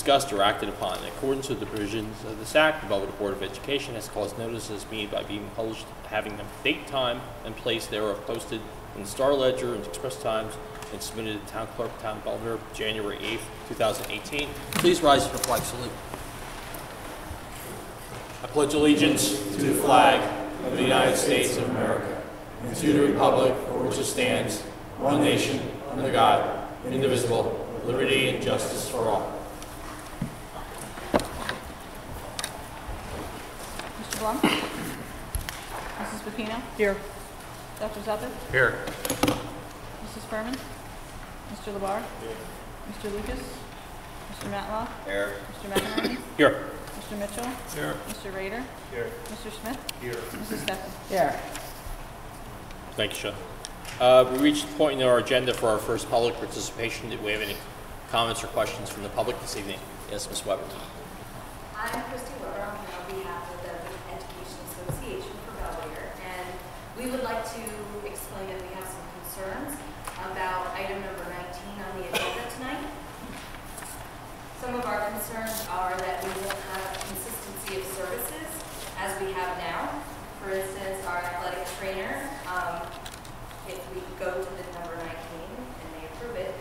discussed or acted upon. In accordance with the provisions of this Act, the Belvidere Board of Education has caused notice of this meeting by being published, having the date, time, and place thereof posted in the Star Ledger and express times and submitted to the Town Clerk, Town of Belvidere, January 8th, 2018. Please rise for the flag salute. I pledge allegiance to the flag of the United States of America and to the republic for which it stands, one nation, under God, indivisible, with liberty and justice for all. Mr. Blum? Mrs. Pepino? Here. Dr. Zuppet? Here. Mrs. Furman? Mr. Labar? Here. Mr. Lucas? Mr. Matlock? Here. Mr. McInerney? Here. Mr. Mitchell? Here. Mr. Rader? Here. Mr. Smith? Here. Mrs. Steffen? Here. Thank you, Sean. We reached the point in our agenda for our first public participation. Do we have any comments or questions from the public this evening? Yes, Ms. Weber. I'm Christy Weber on behalf of the Education Association for Belvidere, and we would like to explain that we have some concerns about item number 19 on the agenda tonight. Some of our concerns are that we won't have consistency of services as we have now. For instance, our athletic trainer, if we go to the number 19 and they approve it,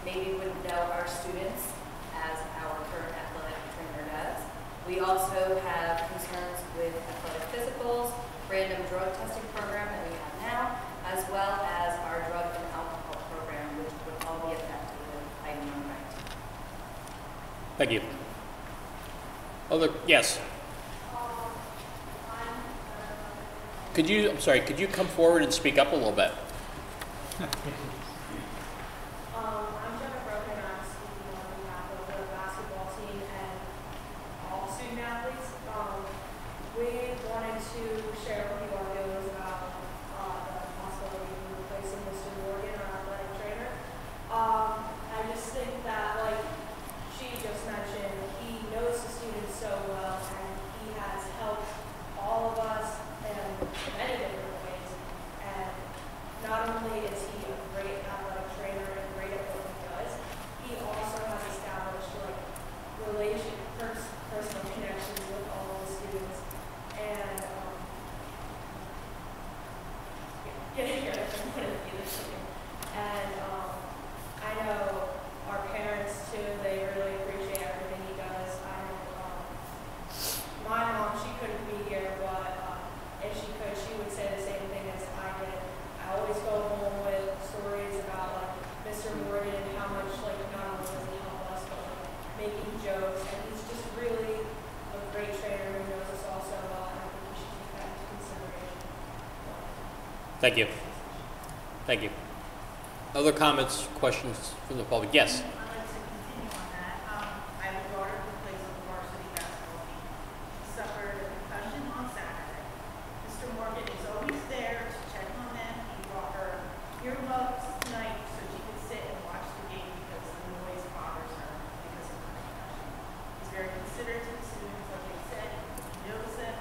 maybe wouldn't know our students as our current athletic trainer does. We also have concerns with athletic physicals, random drug testing program that we have now, as well as our drug and alcohol program, which would all be affected with item number 19. Thank you. Yes. Could you come forward and speak up a little bit? I'm Jennifer and I'm speaking on behalf of the basketball team and all student athletes. We wanted to share with you our feelings about the possibility of replacing Mr. Morgan, our athletic trainer. I just think that, like she just mentioned, he knows the students so well and he has helped all of us in many different ways. And not only is he a great athletic trainer and great at what he does, he also has established personal connections with all of the students. And getting here, I wanted to be this thing. And I know our parents too, they really appreciate everything he does. My mom, she couldn't be here, but if she could, she would say the same thing as I did. I always go home with stories about like Mr. Morgan and how much like not only does he help us, but like making jokes. And he's just really a great trainer who knows us all so well, and I think we should take that into consideration. Thank you. Thank you. Other comments, questions from the public? Yes. I'd like to continue on that. I have a daughter who plays on the varsity basketball team. She suffered a concussion on Saturday. Mr. Morgan is always there to check on them. He brought her earbuds tonight so she could sit and watch the game because the noise bothers her because of her concussion. He's very considerate to the students, like they said. He knows them,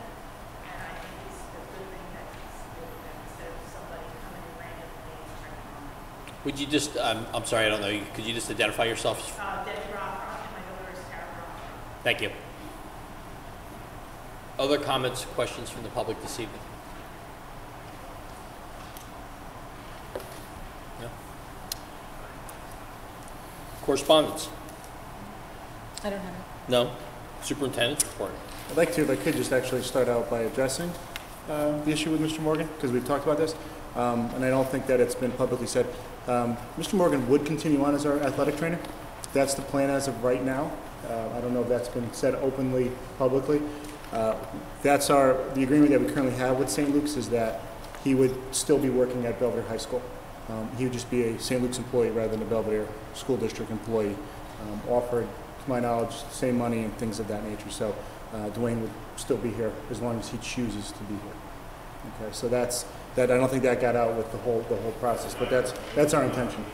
and I think it's a good thing that he's doing that instead of somebody coming in randomly and checking on them. Would you just, I'm sorry, I don't know, could you just identify yourself? Debbie Rothrock and my daughter is Tara Rothrock. Thank you. Other comments, questions from the public this evening? No? Correspondence? I don't have it. No? Superintendent's report? I'd like to, if I could, just actually start out by addressing the issue with Mr. Morgan, because we've talked about this, and I don't think that it's been publicly said. Mr. Morgan would continue on as our athletic trainer. That's the plan as of right now. I don't know if that's been said openly, publicly. That's the agreement that we currently have with St. Luke's is that he would still be working at Belvidere High School. He would just be a St. Luke's employee rather than a Belvidere School District employee. Offered, to my knowledge, same money and things of that nature. So Dwayne would still be here as long as he chooses to be here. Okay, so that's that. I don't think that got out with the whole process, but that's our intention.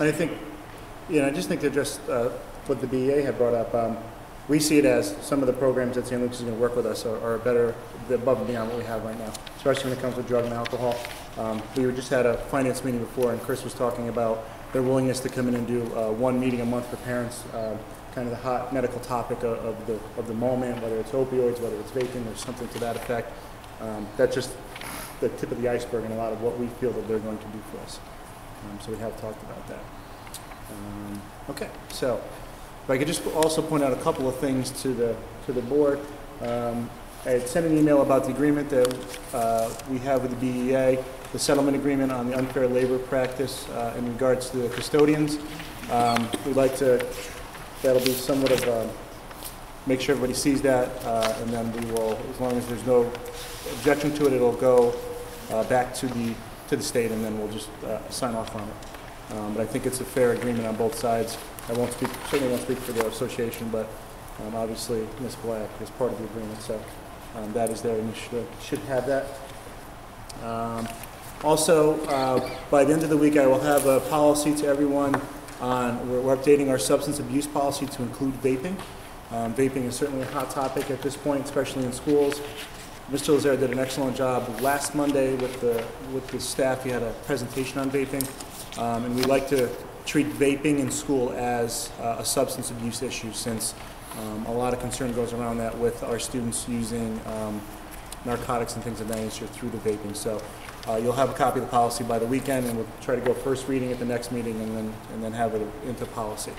I think Yeah, and I just think to address what the BEA had brought up, we see it as some of the programs that St. Luke's is going to work with us are better, above and beyond what we have right now, especially when it comes to drug and alcohol. We just had a finance meeting before, and Chris was talking about their willingness to come in and do one meeting a month for parents, kind of the hot medical topic of the moment, whether it's opioids, whether it's vaping, or something to that effect. That's just the tip of the iceberg and a lot of what we feel that they're going to do for us. So we have talked about that. Okay, so if I could just also point out a couple of things to the board. I had sent an email about the agreement that we have with the BEA, the settlement agreement on the unfair labor practice in regards to the custodians. We'd like to, that'll be somewhat of make sure everybody sees that, and then we will, as long as there's no objection to it, it'll go back to the state, and then we'll just sign off on it. But I think it's a fair agreement on both sides. I certainly won't speak for the association, but obviously Ms. Black is part of the agreement, so that is there, and you should have that. Also, by the end of the week, I will have a policy to everyone on, we're updating our substance abuse policy to include vaping. Vaping is certainly a hot topic at this point, especially in schools. Mr. Lazare did an excellent job last Monday with the staff. He had a presentation on vaping, and we like to treat vaping in school as a substance abuse issue, since a lot of concern goes around that with our students using narcotics and things of that nature through the vaping. So you'll have a copy of the policy by the weekend, and we'll try to go first reading at the next meeting, and then have it into policy.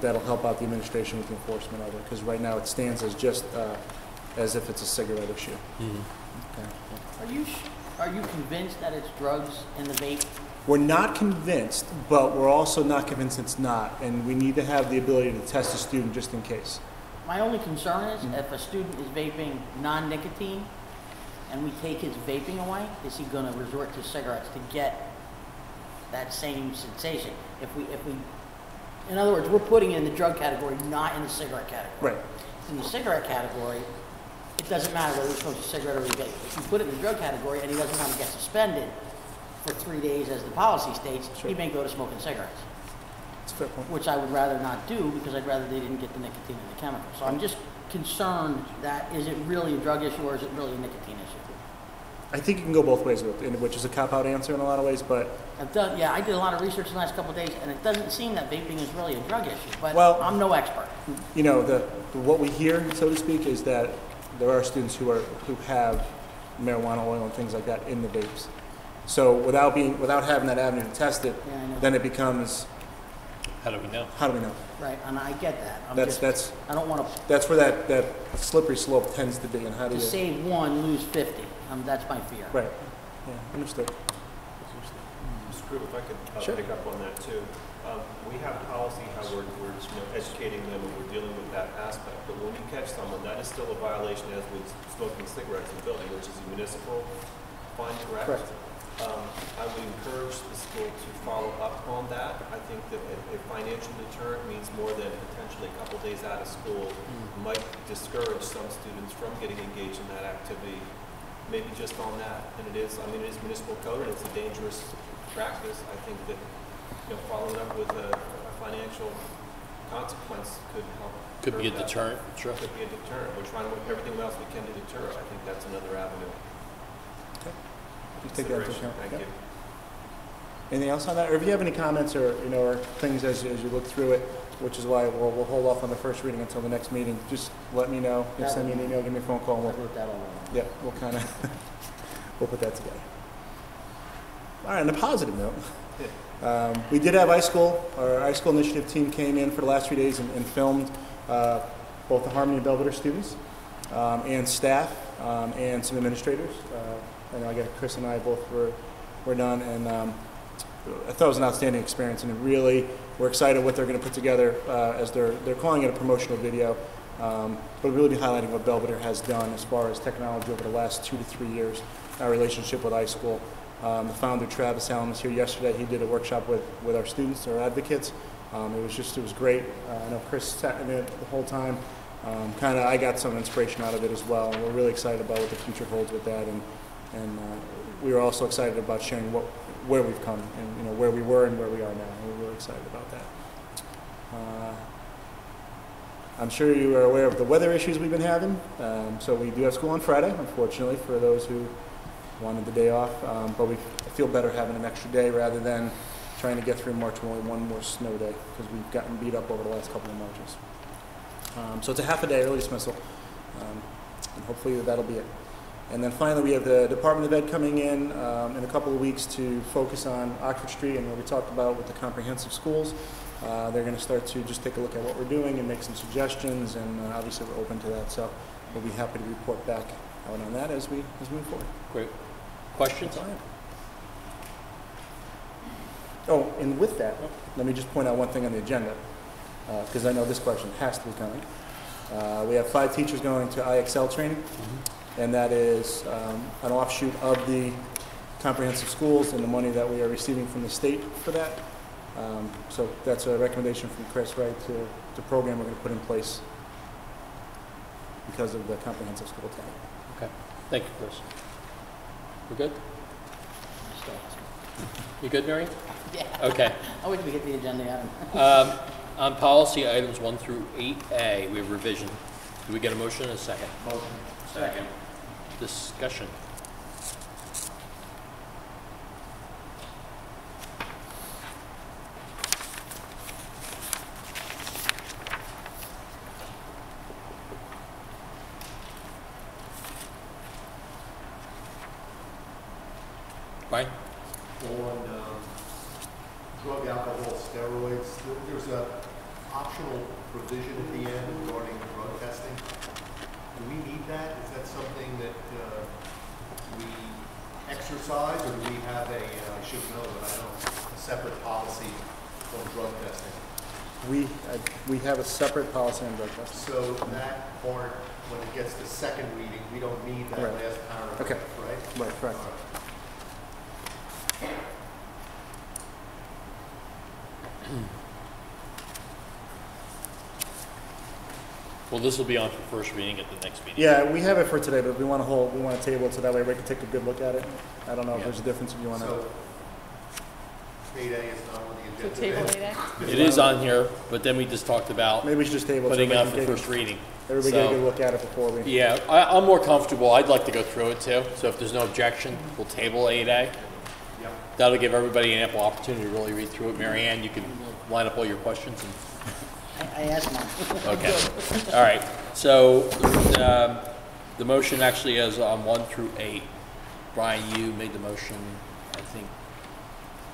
That'll help out the administration with the enforcement of it, because right now it stands as just as if it's a cigarette issue. Mm-hmm. Okay. Are you convinced that it's drugs in the vape? We're not convinced, but we're also not convinced it's not, and we need to have the ability to test a student just in case. My only concern is if a student is vaping non-nicotine and we take his vaping away, is he going to resort to cigarettes to get that same sensation? If we, in other words, we're putting it in the drug category, not in the cigarette category. Right. In the cigarette category, it doesn't matter whether he smokes a cigarette or he vapes. If you put it in the drug category and he doesn't want to get suspended for 3 days, as the policy states, sure, he may go to smoking cigarettes. That's a fair point. Which I would rather not do, because I'd rather they didn't get the nicotine and the chemical. So I'm just concerned that, is it really a drug issue or is it really a nicotine issue? I think you can go both ways with it, which is a cop-out answer in a lot of ways, but... I did a lot of research in the last couple of days, and it doesn't seem that vaping is really a drug issue, but well, I'm no expert. You know, what we hear, so to speak, is that there are students who have marijuana oil and things like that in the vapes. So without having that avenue to test it, then it becomes... How do we know? How do we know? Right, and I get that. I don't want to... That's where that slippery slope tends to be, and how do you... To save one, lose 50. That's my fear. Right. Yeah, understood. Mr. Group, if I could Sure, pick up on that too. We have policy how we're educating them and we're dealing with that aspect. But when we catch someone, that is still a violation as with smoking cigarettes in the building, which is a municipal fine, correct? Correct. I would encourage the school to follow up on that. I think that a financial deterrent means more than potentially a couple days out of school might discourage some students from getting engaged in that activity. Maybe just on that. And it is municipal code and it's a dangerous practice. I think that following up with a financial consequence could help. Could be a deterrent, sure. Could be a deterrent. We're trying to do everything else we can to deter. I think that's another avenue. Okay. Just take that into account. Thank you. Anything else on that? Or if you have any comments or or things as you look through it, which is why we'll hold off on the first reading until the next meeting. Just let me know. You send me an email, give me a phone call. And I wrote that all down. yeah, we'll kind of we'll put that together. All right. On a positive note, we did have iSchool. Our iSchool initiative team came in for the last 3 days and filmed both the Harmony and Belvidere students and staff and some administrators. I know Chris and I both were done, and I thought it was an outstanding experience, and we're excited what they're going to put together as they're calling it a promotional video, but really be highlighting what Belvidere has done as far as technology over the last 2 to 3 years, our relationship with iSchool. The founder, Travis Allen, was here yesterday. He did a workshop with our students, our advocates. It was great. I know Chris sat in it the whole time. I got some inspiration out of it as well, and we're really excited about what the future holds with that. And we were also excited about sharing where we've come and where we were and where we are now. And we're really excited about that. I'm sure you are aware of the weather issues we've been having. So we do have school on Friday, unfortunately, for those who wanted the day off. But we feel better having an extra day rather than trying to get through March with only one more snow day, because we've gotten beat up over the last couple of Marches. So it's a half a day early dismissal, and hopefully that'll be it. And then finally, we have the Department of Ed coming in a couple of weeks to focus on Oxford Street and what we talked about with the comprehensive schools. They're going to start to just take a look at what we're doing and make some suggestions, and obviously we're open to that. So we'll be happy to report back out on that as we move forward. Great. Questions? Oh, and with that, let me just point out one thing on the agenda, because I know this question has to be coming. We have 5 teachers going to IXL training, and that is an offshoot of the comprehensive schools and the money that we are receiving from the state for that. So that's a recommendation from Chris, right, to program we're going to put in place because of the comprehensive school tag. Okay. Thank you, Chris. We're good? You good, Mary? Yeah. Okay. I wish we get the agenda item. On policy items 1 through 8A, we have revision. Do we get a motion and a second? Motion. Second. Discussion. Right? On drug, alcohol, steroids, there's a optional provision at the end regarding drug testing. Do we need that? Is that something that we exercise, or do we have I should know, but I don't, a separate policy on drug testing? We have a separate policy on drug testing. So that part, when it gets to second reading, we don't need that Right. last paragraph, Okay. right? Right, correct. All right. Well, this will be on for first reading at the next meeting. Yeah, we have it for today, but we want to table it so that way we can take a good look at it. I don't know if there's a difference if you want to. So 8A is not on the So agenda. table 8A? It is on here, but then we just talked about Maybe we should just table it. so putting it everybody on for can first reading. Everybody get a So- good look at it before we. Yeah, I'm more comfortable. I'd like to go through it too. So if there's no objection, we'll table 8A. Yep. That'll give everybody an ample opportunity to really read through it. Mary Ann, you can line up all your questions. I asked mine. Okay. All right. So the motion actually is on 1 through 8. Brian, you made the motion. I think,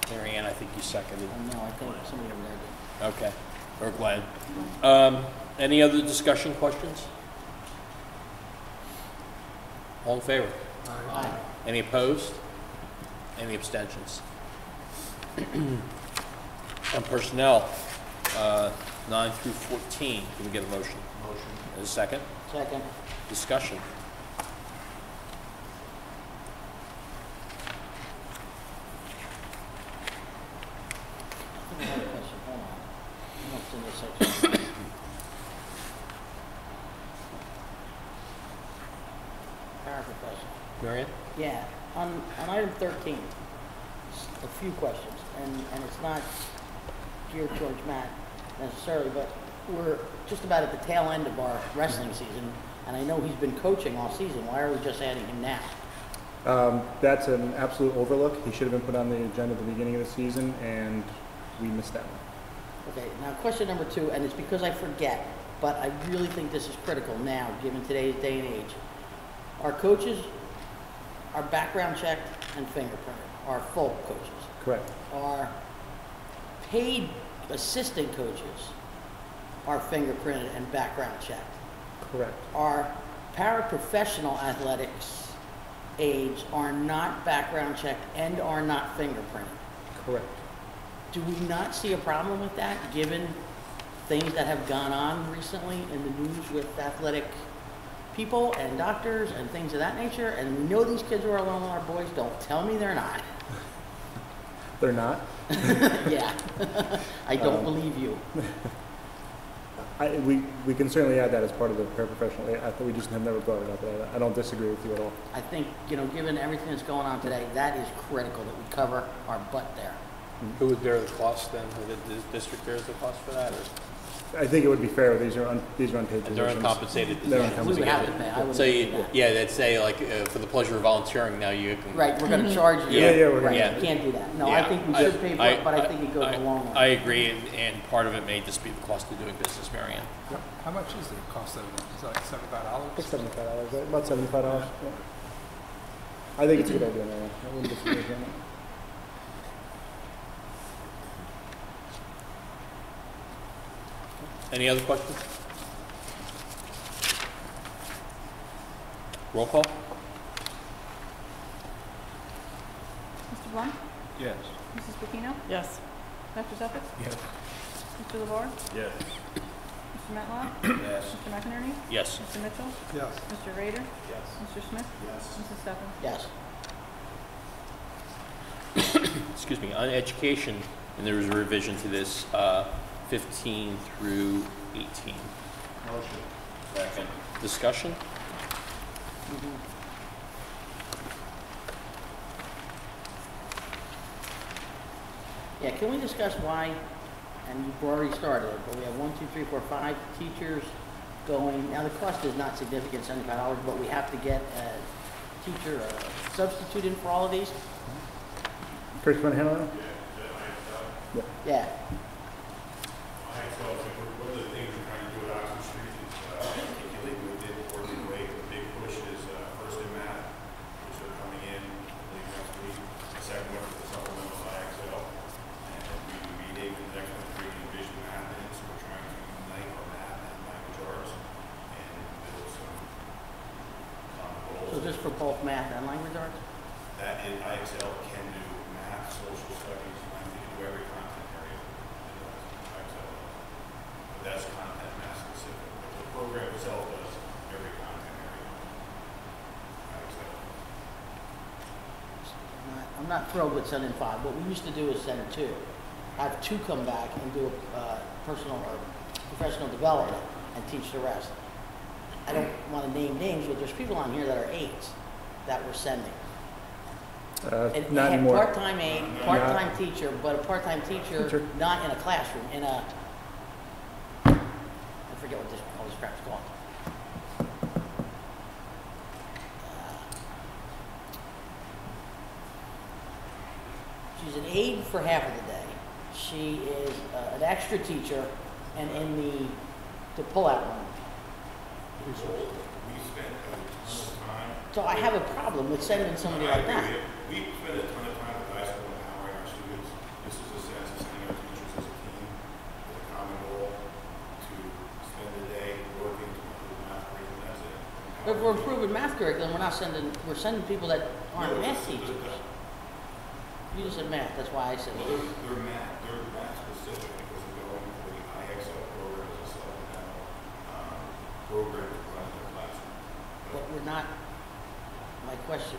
Mary Ann, I think you seconded. No, I think somebody over there did. Okay. Or Glenn. Any other discussion questions? All in favor? Aye. Any opposed? Any abstentions? On personnel, 9 through 14, can we get a motion? Motion. And a second? Second. Discussion. I have a question. Hold on. I don't see this section. Paraprofessional. Marion? Yeah, on item 13, a few questions, and it's not geared towards Matt necessarily, but we're just about at the tail end of our wrestling season, and I know he's been coaching all season. Why are we just adding him now? That's an absolute overlook. He should have been put on the agenda at the beginning of the season, and we missed that one. Okay, now question number 2, and it's because I forget, but I really think this is critical now, given today's day and age. Our coaches are background checked and fingerprinted, our full coaches. Correct. Our paid assistant coaches are fingerprinted and background checked. Correct. Our paraprofessional athletics aides are not background checked and are not fingerprinted. Correct. Do we not see a problem with that, given things that have gone on recently in the news with athletic people and doctors and things of that nature? And we know these kids are along with our boys. Don't tell me they're not. They're not. Yeah, I don't believe you. We can certainly add that as part of the paraprofessional. I thought we just have never brought it up. But I don't disagree with you at all. I think, given everything that's going on today, that is critical that we cover our butt there. Who would bear the cost then? Would the district bears the cost for that, or? I think it would be fair. These are unpaid And positions. they're uncompensated. They're We uncompensated. would have to pay, I would So, do that. yeah, they'd say like, for the pleasure of volunteering, now you can. Right, we're gonna charge you. Yeah, we're gonna- Right, yeah. you can't do that. No, I Yeah, think we should pay for it, but I think it goes a long I way. agree, and part of it may just be the cost of doing business, Marianne. How much is the cost of it? Is it like $75? It's $75, right? About $75. Yeah. I think it's a good idea, man. I wouldn't disagree with that. Any other questions? Roll call? Mr. Blunt? Yes. Mrs. Pacino? Yes. Dr. Zuppich? Yes. Mr. LeVar? Yes. Mr. Matlock? Yes. Mr. McInerney? Yes. Mr. Mitchell? Yes. Mr. Rader? Yes. Mr. Smith? Yes. Mrs. Stefan? Yes. Excuse me, on education, and there was a revision to this, 15 through 18. Motion. Second. Discussion? Yeah, can we discuss why, and you've already started it, but we have 1, 2, 3, 4, 5 teachers going, now the cost is not significant, $75, but we have to get a teacher substitute in for all of these? Chris, you want to handle that? Yeah. So one of the things we're trying to do at Oxford Street is articulate within working way. The big push is first in math, which are coming in, I believe, next week. The second one is the supplemental IXL. And we will be naming the next one bringing vision math in, so we're trying to unite our math and language arts and build some common goals. So just for both math and language arts? That is, IXL can do math, social studies, I think it can do every content area. IXL. But that's content math specific. But the program itself does every content area. IXL. I'm not thrilled with sending 5. What we used to do is send 2. Have 2 come back and do a personal or professional development and teach the rest. I don't want to name names, but there's people on here that are 8s that we're sending. And Not they had anymore. part-time aide, part-time teacher, but a part-time teacher not in a classroom, in a, I forget what all this crap's called. She's an aide for half of the day. She is an extra teacher and in the pull-out room. We spent a ton of time. So I have a problem with sending somebody like that. We spend a ton of time at high school empowering our students. This is a sense of seeing our teachers as a team with a common goal to spend the day working to improve math curriculum. That's it. But if we're improving math curriculum, we're sending people that aren't math teachers. You just said math, that's why I said it. They're math specific because they're going for the IXL program as a supplemental program to run in the classroom. But we're not, my question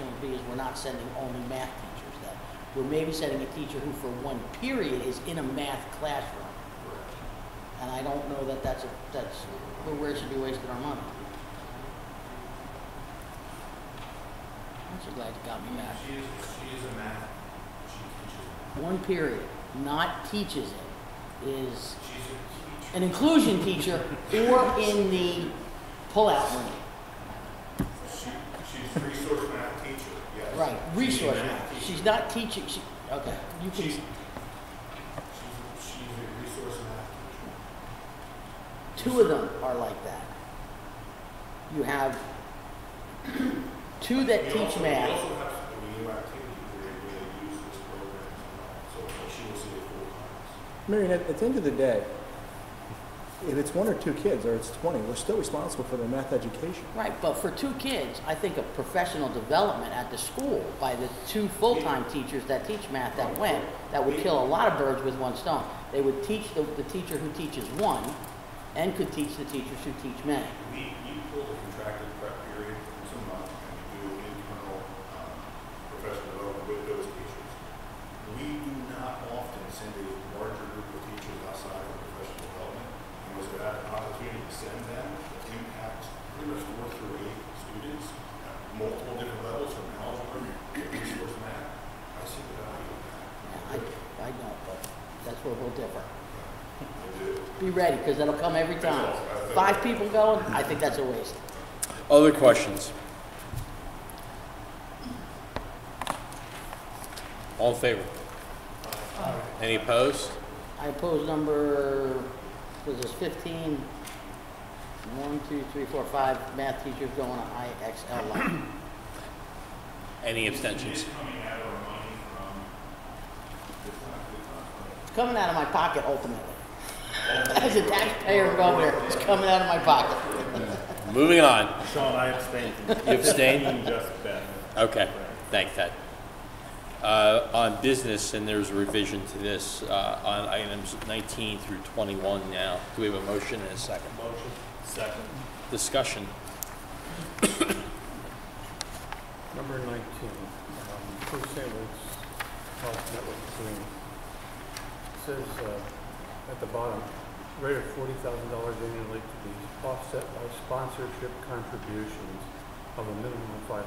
would be is we're not sending only math teachers then. We're maybe sending a teacher who for one period is in a math classroom. And I don't know that that's where it should be wasting our money. I'm so glad you got me back. She is a math. She teaches math. One period, not teaches it, is She's a teacher. an inclusion teacher or in the pull-out room. She's a resource math teacher, yes. Right, She's a resource math math. teacher. She's not teaching, okay, you can, She's a resource math teacher. 2 of them are like that. You have 2 that We teach also math. have a new activity where they use this program as well, so she will see it 4 times. Marion, at the end of the day, if it's 1 or 2 kids or it's 20, we're still responsible for their math education. Right, but for 2 kids, I think of professional development at the school by the 2 full-time teachers that teach math that went, that would kill a lot of birds with one stone. They would teach the teacher who teaches 1 and could teach the teachers who teach many. We pull the contracted prep period once a month and we do internal professional development with those teachers. We do not often send a larger group of teachers outside of professional development. And was there an opportunity to send them that impacts pretty much 4 through 8 students at multiple different levels from algebra to resource math? I see the value of that. I That's where we'll differ. Be ready, because that'll come every time. 5 people going, I think that's a waste. Other questions? All in favor? Any opposed? I oppose number, was this 15? 1, 2, 3, 4, 5 math teachers going to IXL line. Any abstentions? It's coming out of my pocket ultimately. As a taxpayer governor, it's coming out of my pocket. Moving on. Sean, I abstain. You abstain? Just Beth. Okay, thanks, Ted. On business, and there's a revision to this, on items 19 through 21 now. Do we have a motion and a second? Motion. Second. Discussion. Number 19, Bruce Sandwich, Health Network Green. Says at the bottom, rate of $40,000 annually to be offset by sponsorship contributions of a minimum of $5,000.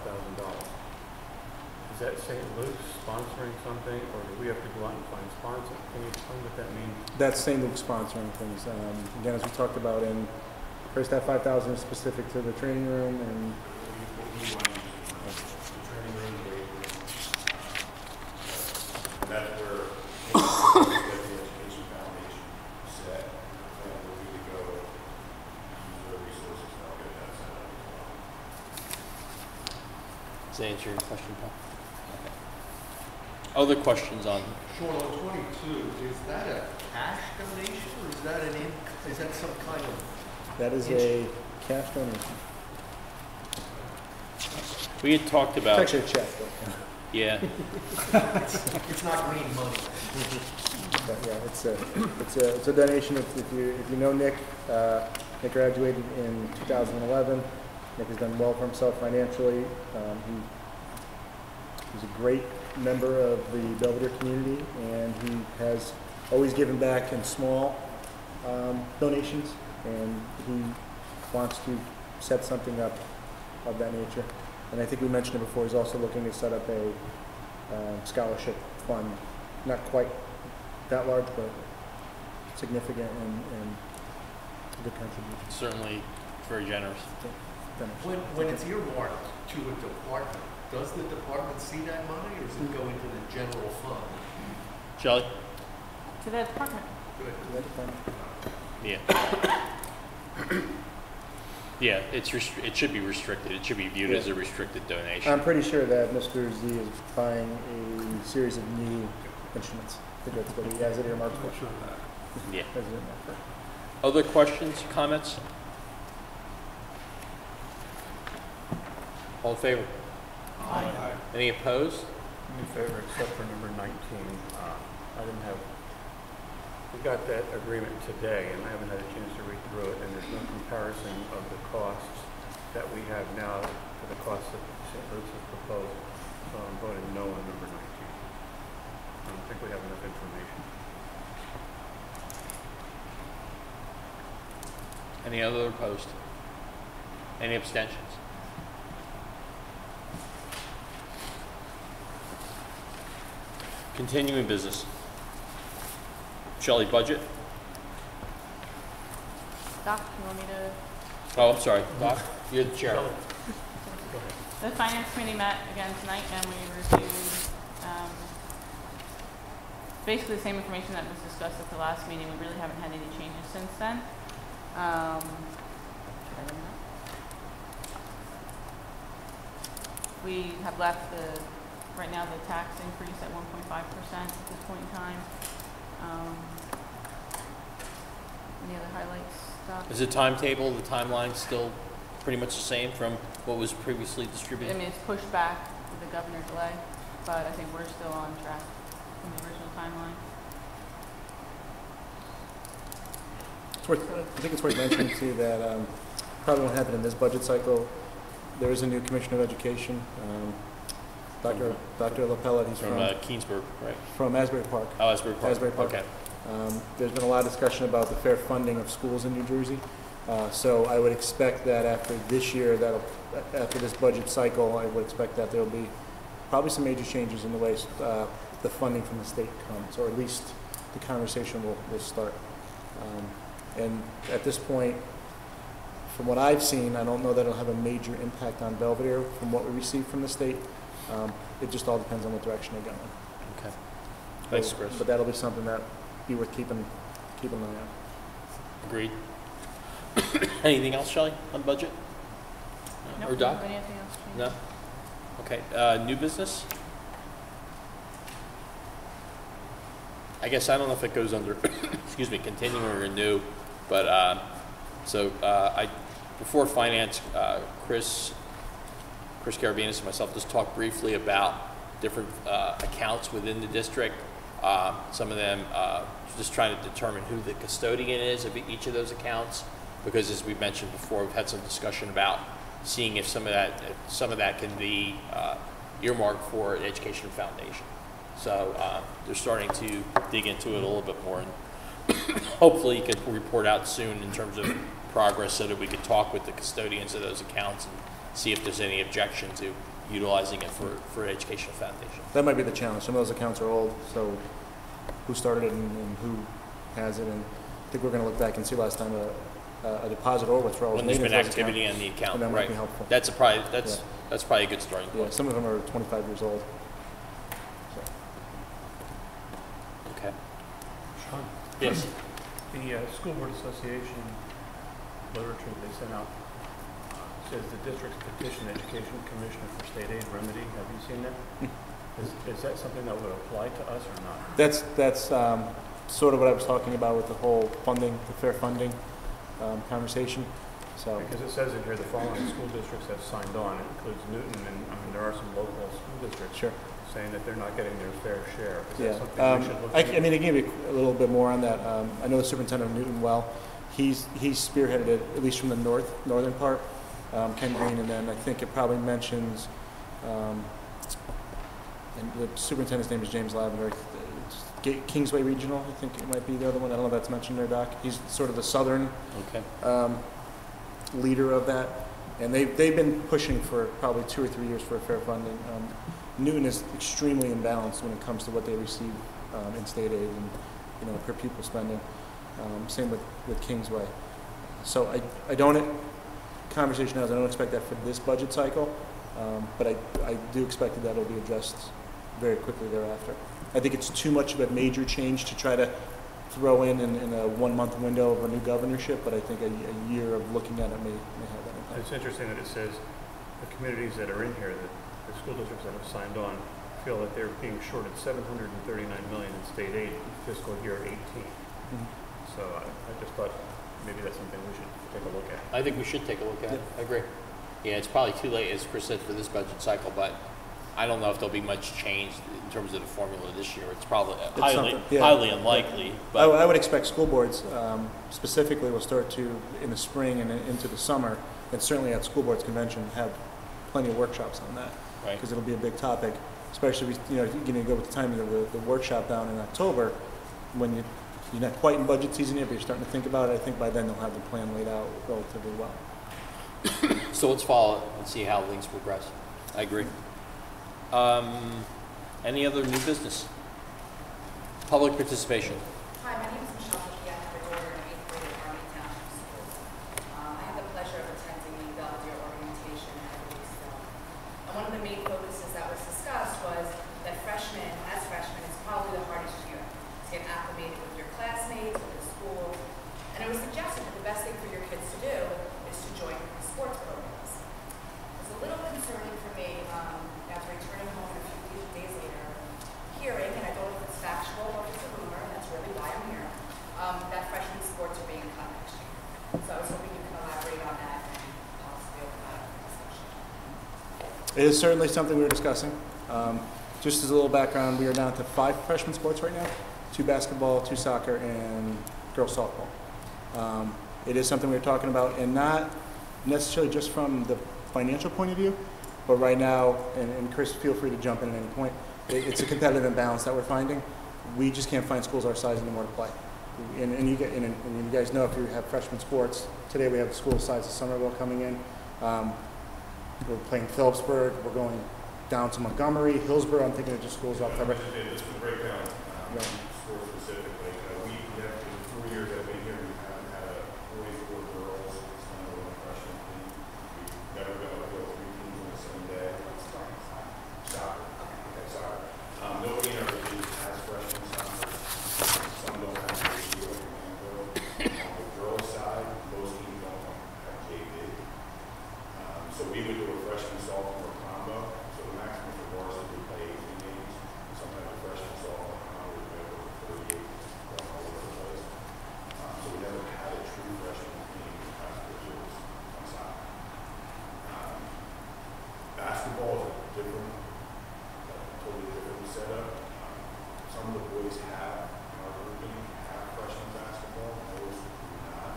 Is that St. Luke's sponsoring something, or do we have to go out and find sponsors? Can you explain what that means? That's St. Luke sponsoring things. Again, as we talked about in, first that 5,000 is specific to the training room, and That's where the Education Foundation set, and we're going to go use their resources to help get that set up as well. Does that answer your question, Paul? Okay. Other questions on? Sean, on 22, is that a cash donation or is that is that some kind of? that is a cash donation. We had talked It's about. actually a check. Yeah. It's not green money. But yeah, it's a donation. If you know Nick, Nick graduated in 2011. Nick has done well for himself financially. He's a great member of the Belvidere community, and he has always given back in small donations, and he wants to set something up of that nature. And I think we mentioned it before, he's also looking to set up a scholarship fund, not quite that large, but significant and a good contribution. Certainly very generous. When it's earmarked to a department, does the department see that money or does it go into the general fund? Shelley? To the department. Good. Yeah. Yeah, it should be restricted. It should be viewed as a restricted donation. I'm pretty sure that Mr. Z is buying a series of new instruments. I think that's what he has it earmarked for. Yeah. Has it earmarked for. Other questions, comments? All in favor? Aye. Any opposed? In favor, except for number 19. I didn't have, we got that agreement today, and I haven't had a chance to read through it, and there's no comparison of the costs that we have now to the costs that St. Luke's has proposed. So I'm voting no on number 19. I don't think we have enough information. Any other opposed? Any abstentions? Continuing business. Shelley, budget? Doc, you want me to? Oh, I'm sorry. Doc, you're the chair. The Finance Committee met again tonight and we reviewed basically the same information that was discussed at the last meeting. We really haven't had any changes since then. We have left right now the tax increase at 1.5% at this point in time. Any other highlights, Doc? Is the timetable, the timeline still pretty much the same from what was previously I distributed? mean, it's pushed back with the governor delay, but I think we're still on track from the original timeline. I think it's worth mentioning too that probably won't happen in this budget cycle. There is a new Commissioner of Education, Dr. LaPella. He's From Keensburg, right? from Asbury Park. Oh, Asbury Park. Asbury Park. Okay. There's been a lot of discussion about the fair funding of schools in New Jersey. So I would expect that after this year, after this budget cycle, I would expect that there'll be probably some major changes in the way the funding from the state comes, or at least the conversation will start. And at this point, from what I've seen, I don't know that it'll have a major impact on Belvidere from what we receive from the state. It just all depends on what direction they're going. Okay. Thanks, Chris. But that'll be something that be worth keeping an eye on. Agreed. Anything else, Shelley, on budget? Nope, Or Doc? anything else change? No? Okay, new business? I guess I don't know if it goes under, excuse me, continuing or new, but, before finance, Chris Carabinas and myself just talked briefly about different accounts within the district. Some of them just trying to determine who the custodian is of each of those accounts, because as we mentioned before, we've had some discussion about seeing if some of that can be earmarked for an education foundation. So they're starting to dig into it a little bit more, and hopefully you can report out soon in terms of progress, so that we could talk with the custodians of those accounts and see if there's any objection to utilizing it for an educational foundation. That might be the challenge. Some of those accounts are old, so who started it and who has it? And I think we're going to look back and see last time a deposit or withdrawal. When there's been activity on the account, and that right? Might be helpful. That's probably a good starting point. Yeah, some of them are 25 years old. Okay. Sean? Yes. The School Board Association literature they sent out says the district's petition Education Commissioner for state aid remedy. Have you seen that? Is that something that would apply to us or not? That's sort of what I was talking about with the whole funding, the fair funding conversation. So because it says in here the following school districts have signed on. It includes Newton, and I mean there are some local school districts saying that they're not getting their fair share. Is that something we should look at? I mean, I can give you a little bit more on that. I know the superintendent of Newton well. He's spearheaded it, at least from the northern part, Ken Green, and then I think it probably mentions, and the superintendent's name is James Lavender. Kingsway Regional, I think it might be the other one. I don't know if that's mentioned there, Doc. He's sort of the southern leader of that, and they've been pushing for probably 2 or 3 years for a fair funding. Newton is extremely imbalanced when it comes to what they receive in state aid and per pupil spending. Same with Kingsway. So I don't, conversation has, I don't expect that for this budget cycle, but I do expect that will be addressed very quickly thereafter. I think it's too much of a major change to try to throw in a 1 month window of a new governorship, but I think a year of looking at it may have that impact. It's interesting that it says the communities that are in here, that the school districts that have signed on, feel that they're being shorted $739 million in state aid in fiscal year 18. So I just thought maybe that's something we should take a look at. I think we should take a look at it. I agree. Yeah, it's probably too late, as Chris said, for this budget cycle, but I don't know if there'll be much change in terms of the formula this year. It's probably highly unlikely. But I would expect school boards specifically will start to, in the spring and into the summer, and certainly at school boards convention, have plenty of workshops on that. Right. Because it'll be a big topic, especially if you're going to go with the timing of the workshop down in October, when you're not quite in budget season yet, but you're starting to think about it. I think by then they'll have the plan laid out relatively well. So let's follow it and see how things progress. I agree. Any other new business? Public participation. Hi, my name is Michelle Hickey. I have a daughter in 8th grade at Army Township School. I had the pleasure of attending the Belvidere orientation a couple weeks ago. And one of the main focuses that was discussed was that freshmen, is probably the hardest year to get acclimated with your classmates, with the school. And it was suggested that the best thing for your kids to do is to join sports programs. It was a little concerning for me after returning home a few days later, hearing, and I don't know if it's factual or if it's a rumor, and that's really why I'm here, that freshman sports are being cut next year. So I was hoping you can elaborate on that and possibly open that up for discussion. It is certainly something we were discussing. Just as a little background, we are down to 5 freshman sports right now: 2 basketball, 2 soccer, and girls softball. It is something we're talking about, and not necessarily just from the financial point of view, but right now, and Chris, feel free to jump in at any point, it's a competitive imbalance that we're finding. We just can't find schools our size anymore to play. And you guys know, if you have freshman sports, today we have the school size of Somerville coming in. We're playing Phillipsburg, we're going down to Montgomery, Hillsborough. I'm thinking of just schools off cover. It's the breakdown, sports specifically. basketball is a different, totally different setup. Some of the boys have, in our grouping, have freshman basketball, most do not.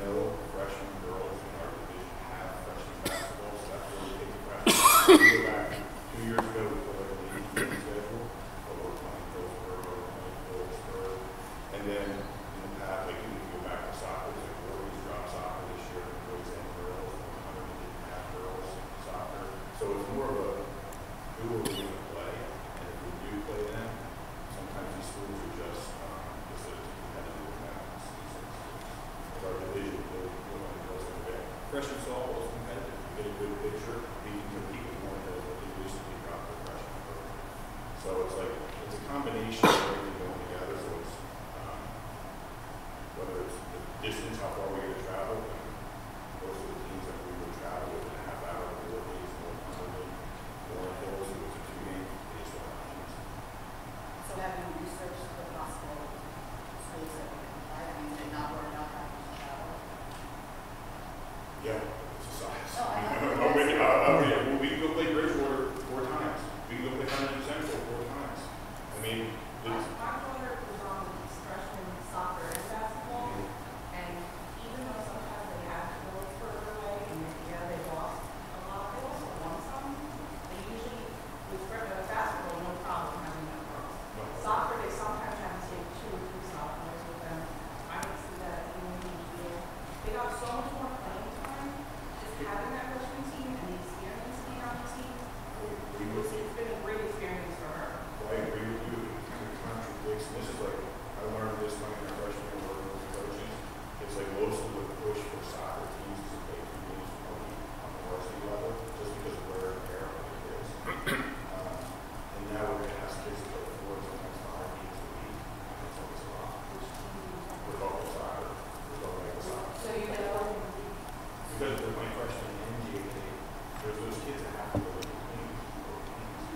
No freshman girls in our division have freshman basketball, so that's where we take the freshman. We go back 2 years ago, we put like an 8-game schedule, over 20 girls per, over 20 girls per. And then in the past, like if you go back to soccer, it's like 40s drop soccer this year, boys and girls, 100 didn't have girls soccer. So it's more of a, who are we going to play? And if we do play them, sometimes these schools are just a competitive amount of seasons. With our division, freshman softball is competitive. You get a good picture, you can compete with one of those that they recently dropped their freshman program. So it's like, it's a combination of everything going together. So it's, whether it's the distance, how far we're going to travel, most of the teams that we would travel within a half hour, 4 days, more commonly, more hills, it was a 2-game baseball teams. So have you researched the possible schools that we can apply? I mean, did not work out having to travel? Yeah, it's a size. No, I Well, we can go play Bridgewater 4 times. We can go play Huntington Central 4 times. I mean, My it's, daughter was on freshman soccer and basketball, and even though sometimes they have to go further away, and they lost a lot, they also won some. They usually, with basketball, no problem having that girls. Soccer, they sometimes have to take 2 or 3 sophomores with them. I can see that in the year. They got so much more playing time, just having that freshman team and the experience being on the team. It's been a great experience for her. I agree with you. It kind of contradicts. And this is like, I learned this when I was a freshman and working with coaches. It's like most of the push for soccer teams is to play 2 games a week on the varsity level, just because of where and where it is. And now we're going to ask kids to play 4, sometimes 5 games a week. And it's always a lot. We're talking soccer. We're talking like soccer. So you know, Because they're playing freshman and JV, there's those kids that have to go in between.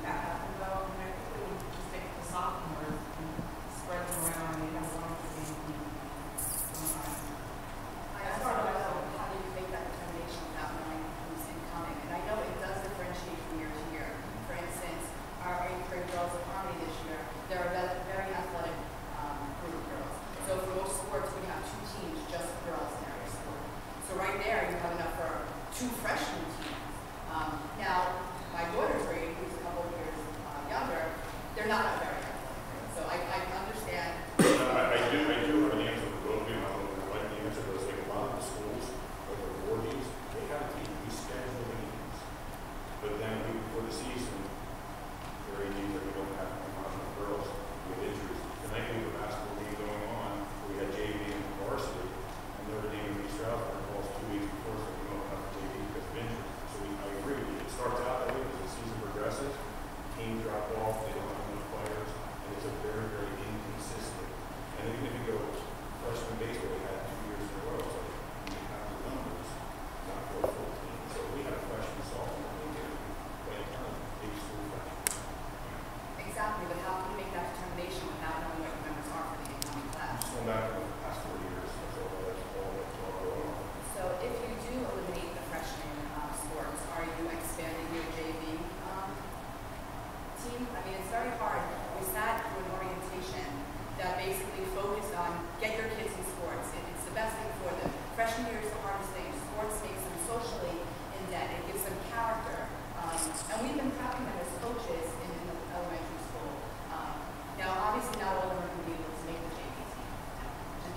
that happened though, and I think they would just take the sophomores and spread them around, and they have one for the team. That's part of how do you make that determination without knowing who's incoming? And I know it does differentiate from year to year. For instance, our 8th grade girls at Harmony this year, they're a very athletic group of girls. So for most sports, we have 2 teams just for girls in every sport. So right there, you have enough for 2 freshman teams. Now, my daughter's grade, who's a couple of years younger, they're not a very athletic grade. So I understand. I do have an answer for both of you. I don't know what the answer was. Like a lot of the schools, like the boardies, they have a team. We schedule the games. But then before the season, there are games that we don't have enough girls with injuries. The night we have a basketball game going on, we had JV and varsity, and Notre Dame and East Stroudsburg calls 2 weeks before, so we don't have JV because of injuries. So I agree with you. It starts out that way as the season progresses. Teams drop off, they don't have enough players, and it's a very, very inconsistent. And even if you go freshman baseball, we had 2 years in a row, so we have the numbers, not for a full team. So we had a freshman sophomore, we did play a ton of big school freshmen. Exactly, but how can you make that determination without knowing what your members are for the incoming class? Just going back to the past 4 years, that's all going on. So if you do eliminate the freshman sports, are you expanding your JV team? I mean, it's very hard. We sat through an orientation that basically focused on get your kids in sports. It's the best thing for them. Freshman year is the hardest thing. Sports makes them socially in debt. It gives them character. And we've been prepping them as coaches in the elementary school. Now, obviously, not all of them are going to be able to make the JV team.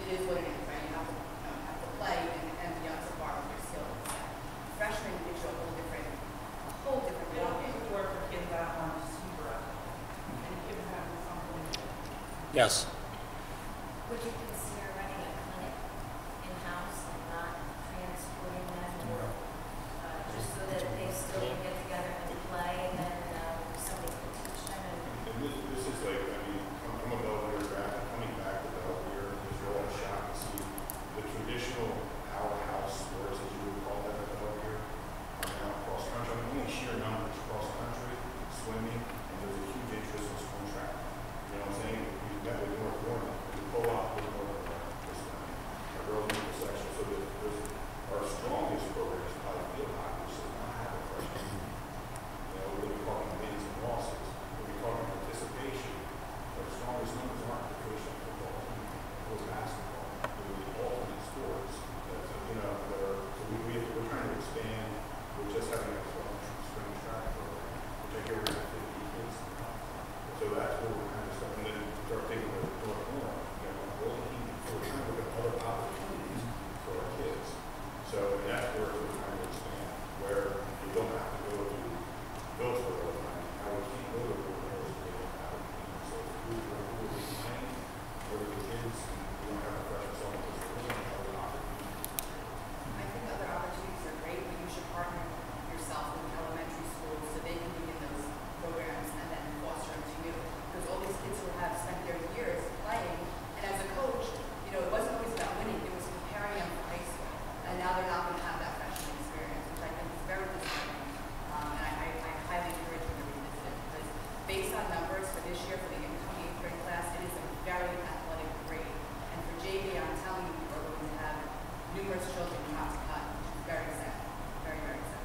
It is what it is, right? You have to play and be up to par with your skills. Freshman gives you a whole different They don't ballgame. get to work for kids that aren't super athletic, and kids having something to do. Yes. Would you consider running a clinic in-house and not transporting them just so that they still can get together and play and then somebody can teach them? And this is like, I mean, I'm a Belvidere grad, coming back to Belvidere, because you're all shocked to see the traditional powerhouse sports, as you would call that at Belvidere, are now cross country. I mean, only sheer numbers, cross country, swimming, and there's a huge interest in swim track. You know what I'm saying? We've got the North those children you have to cut. Very sad, very, very sad.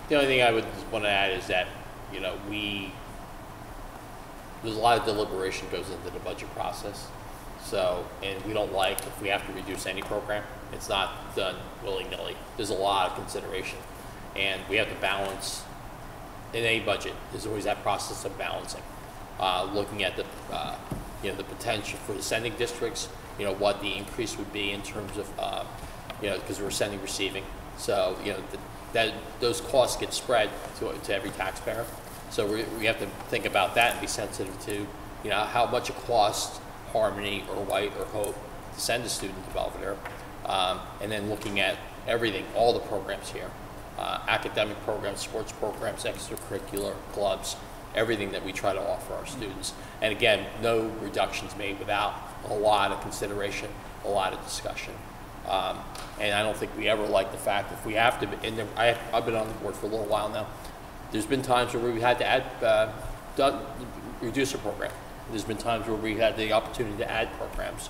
The only thing I would want to add is that, there's a lot of deliberation goes into the budget process. So, and we don't like, if we have to reduce any program, it's not done willy-nilly. There's a lot of consideration. And we have to balance, in any budget, there's always that process of balancing. Looking at the, the potential for the sending districts, what the increase would be in terms of, because we're sending, receiving. So, those costs get spread to every taxpayer. So we have to think about that and be sensitive to, how much it costs Harmony or White or Hope to send a student to Belvidere. And then looking at everything, all the programs here, academic programs, sports programs, extracurricular clubs, everything that we try to offer our students. And again, no reductions made without a lot of consideration, a lot of discussion. And I don't think we ever like the fact if we have to, I've been on the board for a little while now, there's been times where we had to reduce a program. There's been times where we had the opportunity to add programs.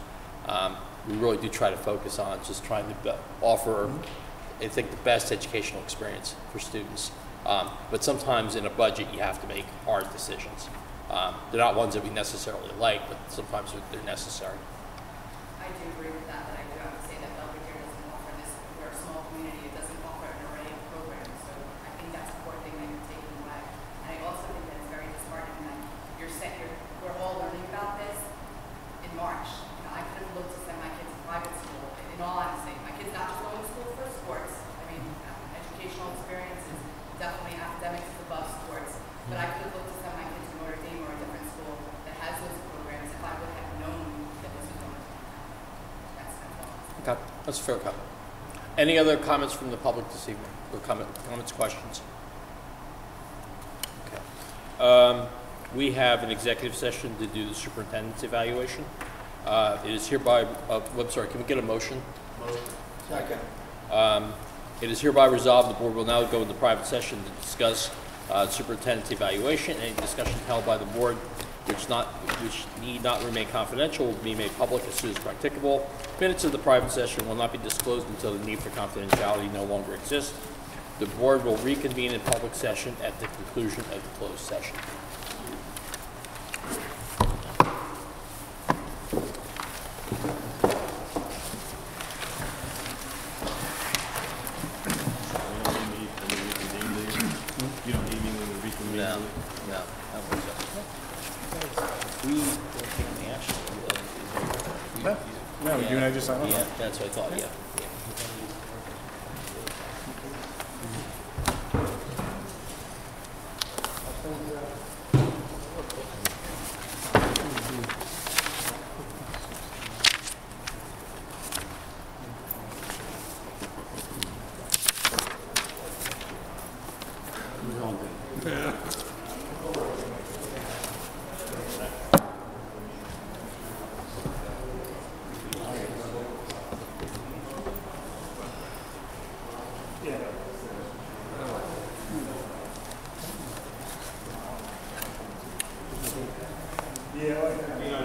We really do try to focus on just trying to offer, I think, the best educational experience for students. But sometimes in a budget, you have to make hard decisions. They're not ones that we necessarily like, but sometimes they're necessary. I do agree with that, but I do have to say that Belvidere doesn't offer this, we're a small community, it doesn't offer an array of programs, so I think that's a core thing that you're taking away. And I also think that it's very disheartening that we're all learning about this in March. I could have looked to send my kids to private school, in all honesty. My kid's not just going to school for sports, educational experiences, definitely academics is above sports, but I could have looked to send my kids to Notre Dame or a different school that has those programs if I would have known that this was going to happen. That's my thought. Okay, that's a fair comment. Any other comments from the public this evening? Or comments, questions? Okay. We have an executive session to do the superintendent's evaluation. It is hereby, I'm sorry, can we get a motion? Motion. Second. It is hereby resolved the board will now go into private session to discuss superintendent's evaluation. Any discussion held by the board which need not remain confidential will be made public as soon as practicable. Minutes of the private session will not be disclosed until the need for confidentiality no longer exists. The board will reconvene in public session at the conclusion of the closed session. No. We don't take any action. No, you and I just signed off. Yeah, that's what I thought, yeah. Yeah,